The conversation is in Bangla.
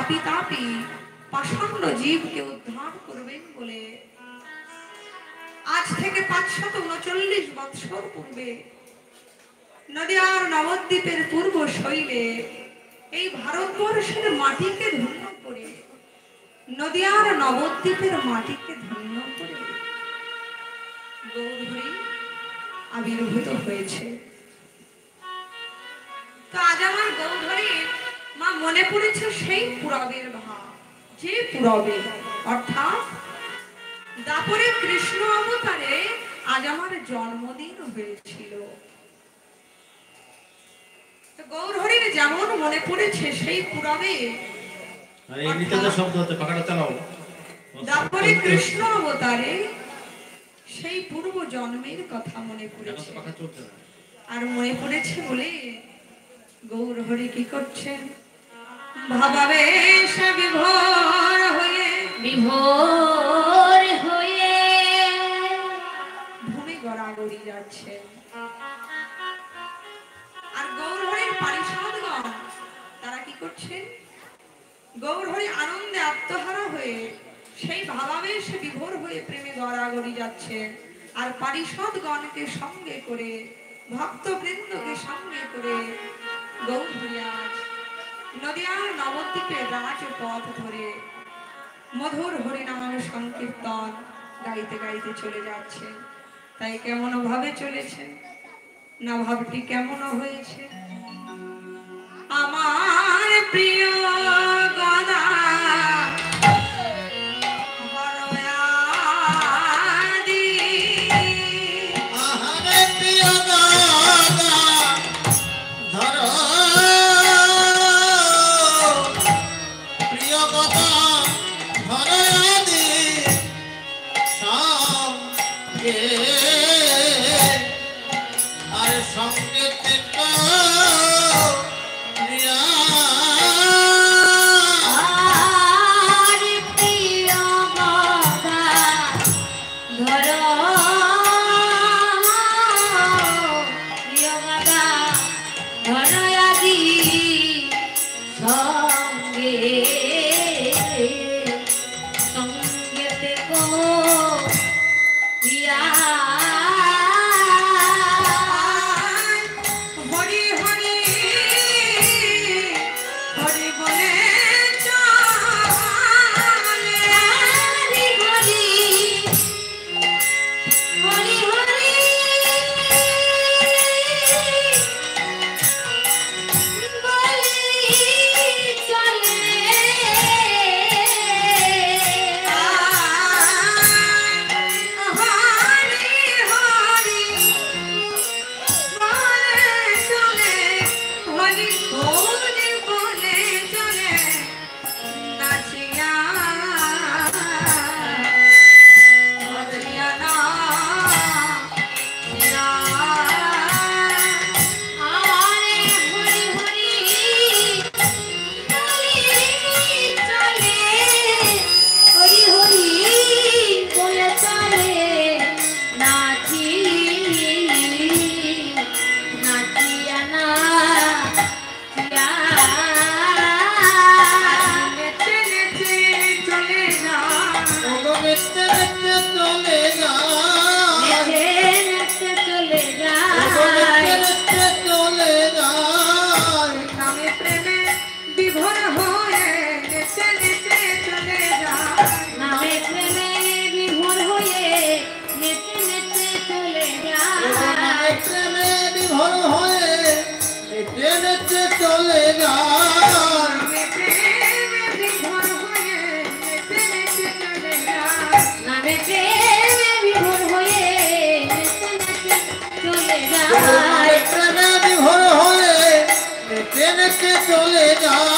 পাপী তাপী পাষাণ্ড জীবকে উদ্ধার করবেন বলে আজ থেকে 539 বৎসর পূর্বে নদিয়ার নবদ্বীপের পূর্ব শৈলে এই ভারতবর্ষের মাটিকে ধন্য করে নদিয়ার নবদ্বীপের মাটিকে ধন্য করে গৌরহরি আবির্ভূত হয়েছে। তো আজ আমার গৌরহরি মা মনে পড়েছে সেই পুরবের ভাব, যে পুরবে অর্থাৎ দাপরে কৃষ্ণ অবতারে আজ আমার জন্মদিন হয়েছিল। গৌরহরির যেমন মনে পড়েছে সেই পুরবে দাপরে কৃষ্ণ অবতারে সেই পূর্ব জন্মের কথা মনে পড়েছে। আর মনে পড়েছে বলে গৌরহরি কি করছেন, ভাবাবেশ বিভোর হয়ে ভূমি গড়াগড়ি যাচ্ছে। আর গৌরহরির পারিষদগণ তারা কি করছেন, গৌরহরি আনন্দে আত্মহারা হয়ে সেই ভাবাবেশ বিভোর হয়ে প্রেমে গড়াগড়ি যাচ্ছে। আর পারিষদগণকে সঙ্গে করে ভক্তবৃন্দকে সঙ্গে করে গৌরহরি আজ নদিয়ার নবদ্বীপের রাজপথ ধরে মধুর হরিনাম সংকীর্তন গাইতে গাইতে চলে যাচ্ছে। তাই কেমন ভাবে চলেছে না, ভাবটি কেমন হয়েছে, আমার প্রিয় গদা চলে যায়।